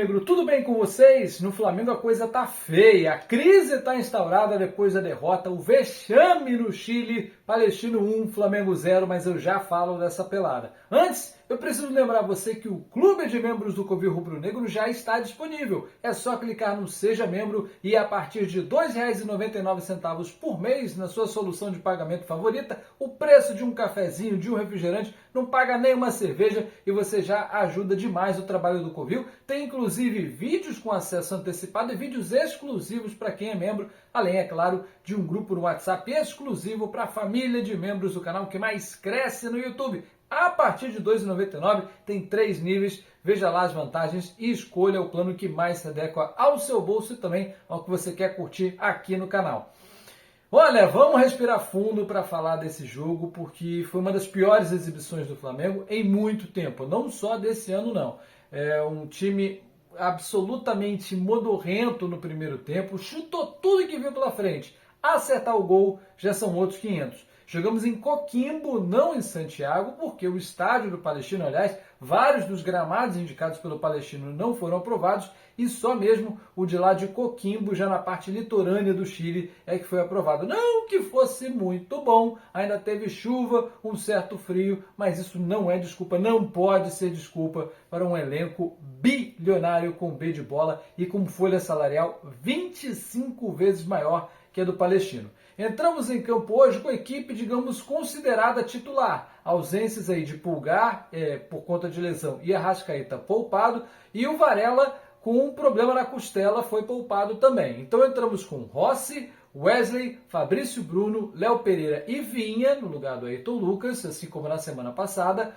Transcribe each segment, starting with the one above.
rubro-negro, tudo bem com vocês? No Flamengo a coisa tá feia, a crise tá instaurada depois da derrota, o vexame no Chile, Palestino 1, Flamengo 0, mas eu já falo dessa pelada. Antes, eu preciso lembrar você que o clube de membros do Covil Rubro-Negro já está disponível. É só clicar no Seja Membro e a partir de R$ 2,99 por mês na sua solução de pagamento favorita, o preço de um cafezinho, de um refrigerante, não paga nem uma cerveja e você já ajuda demais o trabalho do Covil. Tem inclusive vídeos com acesso antecipado e vídeos exclusivos para quem é membro, além, é claro, de um grupo no WhatsApp exclusivo para a família de membros do canal que mais cresce no YouTube. A partir de R$ 2,99 tem 3 níveis, veja lá as vantagens e escolha o plano que mais se adequa ao seu bolso e também ao que você quer curtir aqui no canal. Olha, vamos respirar fundo para falar desse jogo, porque foi uma das piores exibições do Flamengo em muito tempo, não só desse ano não. É um time absolutamente modorrento no primeiro tempo, chutou tudo que viu pela frente. Acertar o gol já são outros 500. Jogamos em Coquimbo, não em Santiago, porque o estádio do Palestino, aliás, vários dos gramados indicados pelo Palestino não foram aprovados e só mesmo o de lá de Coquimbo, já na parte litorânea do Chile, é que foi aprovado. Não que fosse muito bom, ainda teve chuva, um certo frio, mas isso não é desculpa, não pode ser desculpa para um elenco bilionário com B de bola e com folha salarial 25 vezes maior que a do Palestino. Entramos em campo hoje com a equipe, digamos, considerada titular. Ausências aí de Pulgar, por conta de lesão, e Arrascaeta poupado, e o Varela com um problema na costela foi poupado também. Então entramos com Rossi, Wesley, Fabrício Bruno, Léo Pereira e Vinha, no lugar do Ayrton Lucas, assim como na semana passada,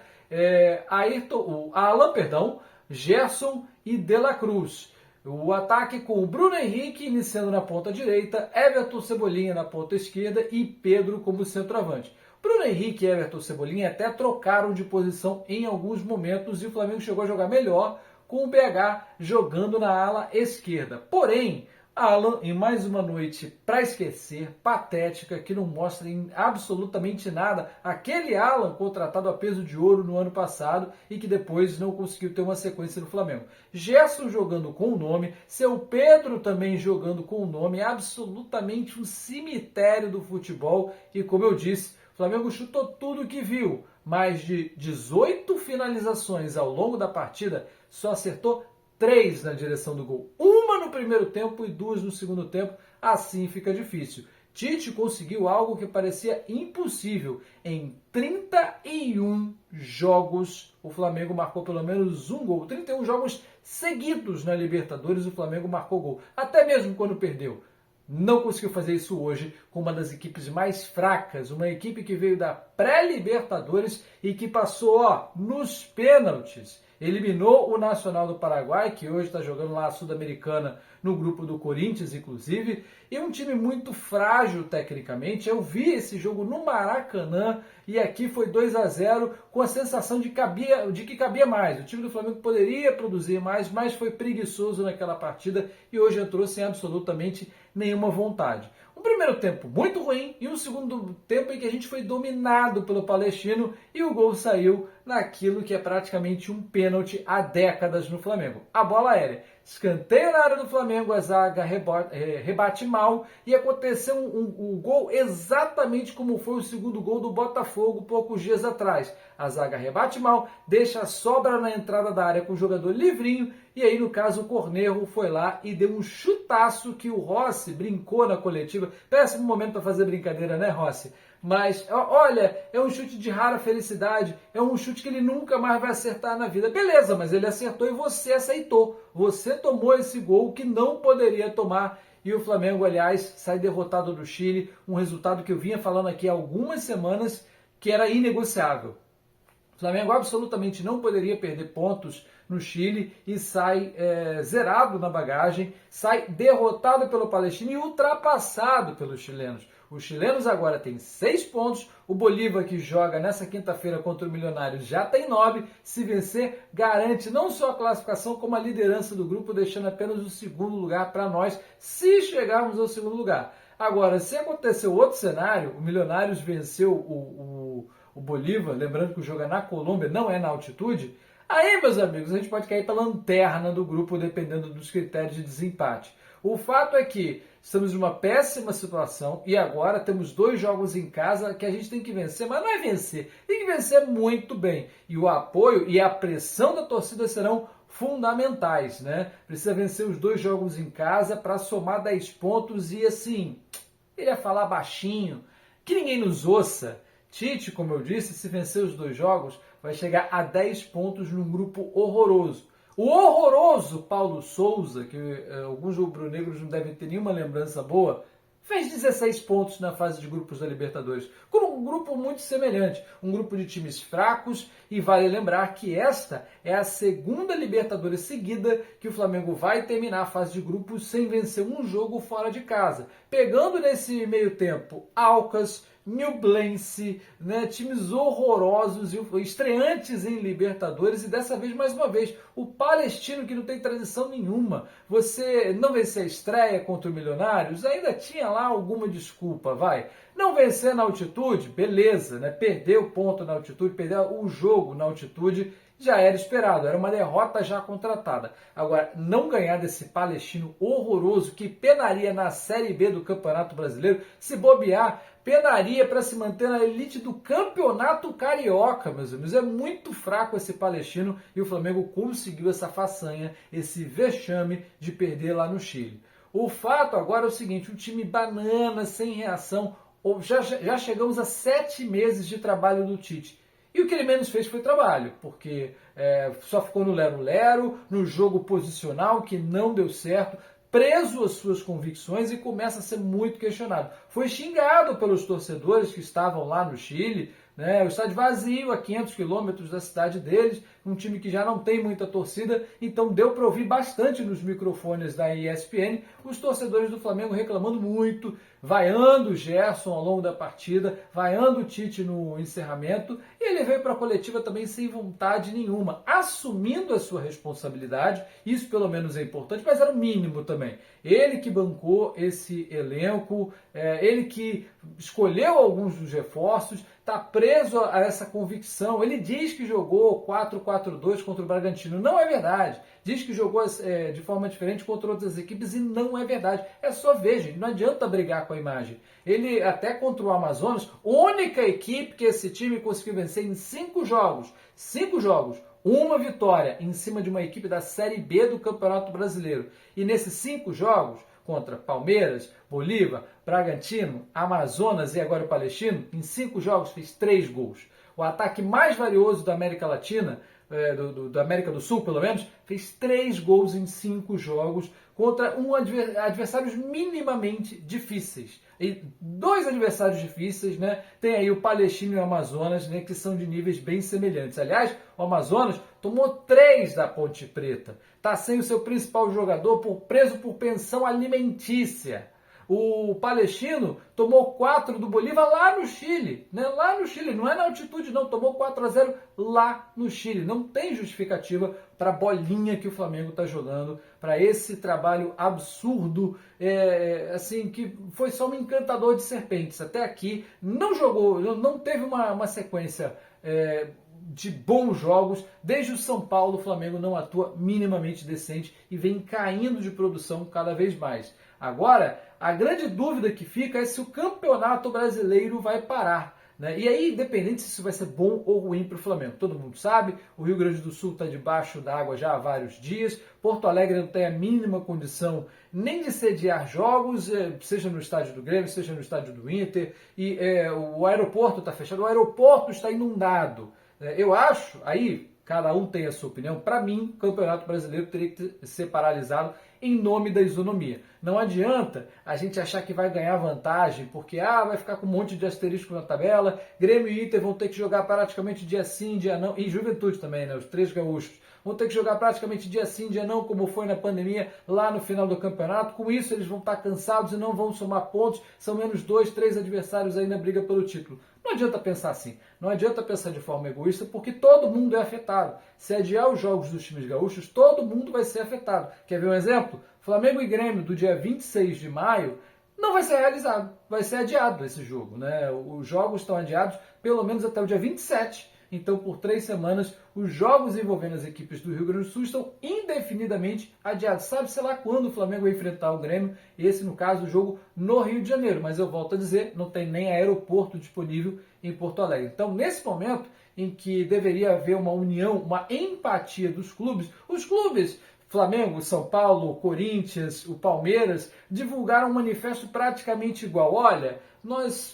Alan, Gerson e De La Cruz. O ataque com o Bruno Henrique iniciando na ponta direita, Everton Cebolinha na ponta esquerda e Pedro como centroavante. Bruno Henrique e Everton Cebolinha até trocaram de posição em alguns momentos e o Flamengo chegou a jogar melhor com o BH jogando na ala esquerda. Porém, Alan, em mais uma noite para esquecer, patética, que não mostra em absolutamente nada, aquele Alan contratado a peso de ouro no ano passado e que depois não conseguiu ter uma sequência no Flamengo. Gerson jogando com o nome, seu Pedro também jogando com o nome, absolutamente um cemitério do futebol e, como eu disse, o Flamengo chutou tudo que viu, mais de 18 finalizações ao longo da partida, só acertou 3 na direção do gol. Uma no primeiro tempo e 2 no segundo tempo. Assim fica difícil. Tite conseguiu algo que parecia impossível. Em 31 jogos, o Flamengo marcou pelo menos um gol. 31 jogos seguidos na Libertadores, o Flamengo marcou gol. Até mesmo quando perdeu. Não conseguiu fazer isso hoje com uma das equipes mais fracas, uma equipe que veio da pré-Libertadores e que passou nos pênaltis. Eliminou o Nacional do Paraguai, que hoje está jogando lá a Sul-Americana no grupo do Corinthians, inclusive, e um time muito frágil tecnicamente. Eu vi esse jogo no Maracanã e aqui foi 2-0 com a sensação de que cabia mais. O time do Flamengo poderia produzir mais, mas foi preguiçoso naquela partida e hoje entrou sem absolutamente nenhuma vontade. Um primeiro tempo muito ruim e um segundo tempo em que a gente foi dominado pelo Palestino e o gol saiu naquilo que é praticamente um pênalti há décadas no Flamengo. A bola aérea. Escanteio na área do Flamengo, a zaga rebate mal e aconteceu um gol exatamente como foi o segundo gol do Botafogo poucos dias atrás. A zaga rebate mal, deixa a sobra na entrada da área com o jogador livrinho e aí no caso o Cornejo foi lá e deu um chutaço que o Rossi brincou na coletiva. Péssimo momento para fazer brincadeira, né, Rossi? Mas, olha, é um chute de rara felicidade, é um chute que ele nunca mais vai acertar na vida. Beleza, mas ele acertou e você aceitou. Você tomou esse gol que não poderia tomar. E o Flamengo, aliás, sai derrotado do Chile, um resultado que eu vinha falando aqui há algumas semanas que era inegociável. O Flamengo absolutamente não poderia perder pontos no Chile e sai zerado na bagagem, sai derrotado pelo Palestino e ultrapassado pelos chilenos. Os chilenos agora têm 6 pontos, o Bolívar que joga nessa quinta-feira contra o Milionários já tem 9, se vencer garante não só a classificação como a liderança do grupo, deixando apenas o segundo lugar para nós, se chegarmos ao segundo lugar. Agora, se acontecer outro cenário, o Milionários venceu o Bolívar, lembrando que o jogo é na Colômbia, não é na altitude, Aí, meus amigos, a gente pode cair pela lanterna do grupo dependendo dos critérios de desempate. O fato é que estamos numa péssima situação e agora temos 2 jogos em casa que a gente tem que vencer, mas não é vencer, tem que vencer muito bem. E o apoio e a pressão da torcida serão fundamentais, né? Precisa vencer os 2 jogos em casa para somar 10 pontos e assim, ele ia falar baixinho, que ninguém nos ouça. Tite, como eu disse, se vencer os 2 jogos, vai chegar a 10 pontos num grupo horroroso. O horroroso Paulo Souza, que alguns rubro-negros não devem ter nenhuma lembrança boa, fez 16 pontos na fase de grupos da Libertadores, com um grupo muito semelhante, um grupo de times fracos, e vale lembrar que esta é a 2ª Libertadores seguida que o Flamengo vai terminar a fase de grupos sem vencer um jogo fora de casa, pegando nesse meio tempo Alcas, Nublense, né, times horrorosos, estreantes em Libertadores e dessa vez, mais uma vez, o Palestino que não tem tradição nenhuma. Você não vencer a estreia contra o Milionários, ainda tinha lá alguma desculpa, vai. Não vencer na altitude, beleza, né? Perder o ponto na altitude, perder o jogo na altitude, já era esperado, era uma derrota já contratada. Agora, não ganhar desse Palestino horroroso que penaria na Série B do Campeonato Brasileiro, se bobear, penaria para se manter na elite do Campeonato Carioca, meus amigos. É muito fraco esse Palestino e o Flamengo conseguiu essa façanha, esse vexame de perder lá no Chile. O fato agora é o seguinte, um time banana, sem reação, já chegamos a 7 meses de trabalho do Tite. E o que ele menos fez foi trabalho, porque só ficou no lero-lero, no jogo posicional, que não deu certo, preso às suas convicções e começa a ser muito questionado. Foi xingado pelos torcedores que estavam lá no Chile, né? O estádio vazio, a 500 quilômetros da cidade deles, um time que já não tem muita torcida, então deu para ouvir bastante nos microfones da ESPN os torcedores do Flamengo reclamando muito, vaiando o Gerson ao longo da partida, vaiando o Tite no encerramento, e ele veio para a coletiva também sem vontade nenhuma, assumindo a sua responsabilidade, isso pelo menos é importante, mas era o mínimo também. Ele que bancou esse elenco, ele que escolheu alguns dos reforços, está preso a essa convicção. Ele diz que jogou 4-4-2 contra o Bragantino. Não é verdade. Diz que jogou de forma diferente contra outras equipes e não é verdade. É só ver, gente. Não adianta brigar com a imagem. Ele, até contra o Amazonas, única equipe que esse time conseguiu vencer em 5 jogos. 5 jogos. Uma vitória em cima de uma equipe da Série B do Campeonato Brasileiro. E nesses 5 jogos, contra Palmeiras, Bolívar, Bragantino, Amazonas e agora o Palestino, em 5 jogos fez 3 gols. O ataque mais valioso da América Latina, da América do Sul pelo menos, fez 3 gols em 5 jogos contra adversários minimamente difíceis. E 2 adversários difíceis, né? Tem aí o Palestino e o Amazonas, né, que são de níveis bem semelhantes. Aliás, o Amazonas tomou 3 da Ponte Preta. Está sem o seu principal jogador preso por pensão alimentícia. O Palestino tomou 4 do Bolívar lá no Chile, né? Lá no Chile, não é na altitude não, tomou 4-0 lá no Chile. Não tem justificativa para a bolinha que o Flamengo está jogando, para esse trabalho absurdo, assim, que foi só um encantador de serpentes. Até aqui não jogou, não teve uma sequência de bons jogos. Desde o São Paulo, o Flamengo não atua minimamente decente e vem caindo de produção cada vez mais. Agora, a grande dúvida que fica é se o Campeonato Brasileiro vai parar, né? E aí, independente se isso vai ser bom ou ruim para o Flamengo. Todo mundo sabe, o Rio Grande do Sul está debaixo da água já há vários dias, Porto Alegre não tem a mínima condição nem de sediar jogos, seja no estádio do Grêmio, seja no estádio do Inter, e o aeroporto está fechado, o aeroporto está inundado. Eu acho, aí cada um tem a sua opinião, para mim o Campeonato Brasileiro teria que ser paralisado em nome da isonomia. Não adianta a gente achar que vai ganhar vantagem, porque vai ficar com um monte de asterisco na tabela, Grêmio e Inter vão ter que jogar praticamente dia sim, dia não, e Juventude também, né, os 3 gaúchos, vão ter que jogar praticamente dia sim, dia não, como foi na pandemia lá no final do campeonato. Com isso eles vão estar cansados e não vão somar pontos, são menos 2, 3 adversários aí na briga pelo título. Não adianta pensar assim, não adianta pensar de forma egoísta, porque todo mundo é afetado. Se adiar os jogos dos times gaúchos, todo mundo vai ser afetado. Quer ver um exemplo? Flamengo e Grêmio do dia 26 de maio não vai ser realizado, vai ser adiado esse jogo, né? Os jogos estão adiados pelo menos até o dia 27. Então, por 3 semanas, os jogos envolvendo as equipes do Rio Grande do Sul estão indefinidamente adiados. Sabe-se lá quando o Flamengo vai enfrentar o Grêmio, esse, no caso, o jogo no Rio de Janeiro. Mas eu volto a dizer, não tem nem aeroporto disponível em Porto Alegre. Então, nesse momento em que deveria haver uma união, uma empatia dos clubes, os clubes Flamengo, São Paulo, Corinthians, o Palmeiras, divulgaram um manifesto praticamente igual. Olha,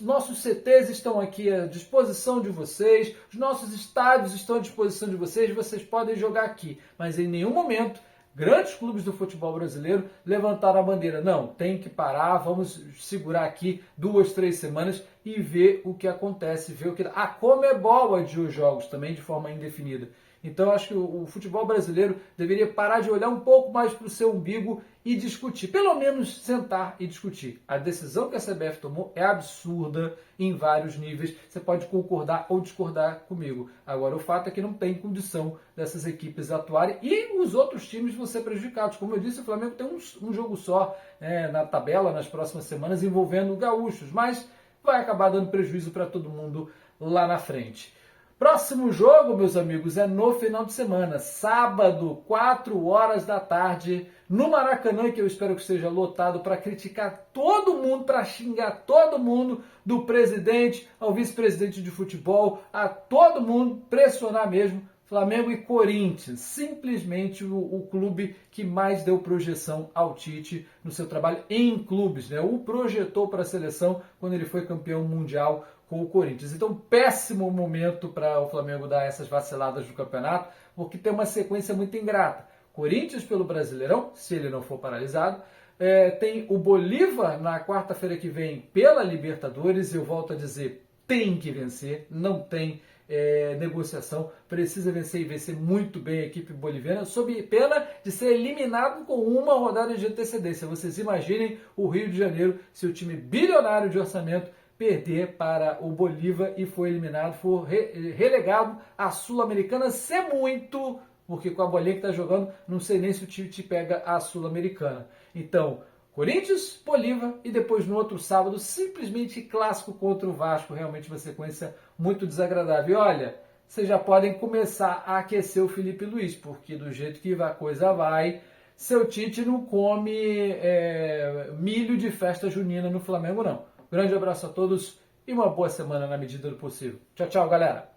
nossos CTs estão aqui à disposição de vocês, os nossos estádios estão à disposição de vocês, vocês podem jogar aqui. Mas em nenhum momento grandes clubes do futebol brasileiro levantaram a bandeira. Não, tem que parar, vamos segurar aqui 2, 3 semanas e ver o que acontece, ver o que... A Conmebol adiou os jogos também de forma indefinida. Então, acho que o futebol brasileiro deveria parar de olhar um pouco mais para o seu umbigo e discutir, pelo menos sentar e discutir. A decisão que a CBF tomou é absurda em vários níveis. Você pode concordar ou discordar comigo. Agora, o fato é que não tem condição dessas equipes atuarem e os outros times vão ser prejudicados. Como eu disse, o Flamengo tem um jogo só na tabela nas próximas semanas envolvendo gaúchos, mas vai acabar dando prejuízo para todo mundo lá na frente. Próximo jogo, meus amigos, é no final de semana, sábado, 4 horas da tarde, no Maracanã, que eu espero que esteja lotado, para criticar todo mundo, para xingar todo mundo, do presidente ao vice-presidente de futebol, a todo mundo, pressionar mesmo Flamengo e Corinthians, simplesmente o clube que mais deu projeção ao Tite no seu trabalho em clubes, né? O projetou para a seleção quando ele foi campeão mundial com o Corinthians. Então, péssimo momento para o Flamengo dar essas vaciladas no campeonato, porque tem uma sequência muito ingrata. Corinthians pelo Brasileirão, se ele não for paralisado, tem o Bolívar na quarta-feira que vem pela Libertadores, eu volto a dizer, tem que vencer, não tem negociação, precisa vencer e vencer muito bem a equipe boliviana, sob pena de ser eliminado com uma rodada de antecedência. Vocês imaginem o Rio de Janeiro se o time bilionário de orçamento perder para o Bolívar e for eliminado, for relegado à Sul-Americana, se muito, porque com a bolinha que está jogando, não sei nem se o time te pega a Sul-Americana. Então, Corinthians, Bolívar e depois no outro sábado, simplesmente clássico contra o Vasco, realmente uma sequência muito desagradável. E olha, vocês já podem começar a aquecer o Felipe Luiz, porque do jeito que a coisa vai, seu Tite não come milho de festa junina no Flamengo, não. Grande abraço a todos e uma boa semana na medida do possível. Tchau, tchau, galera!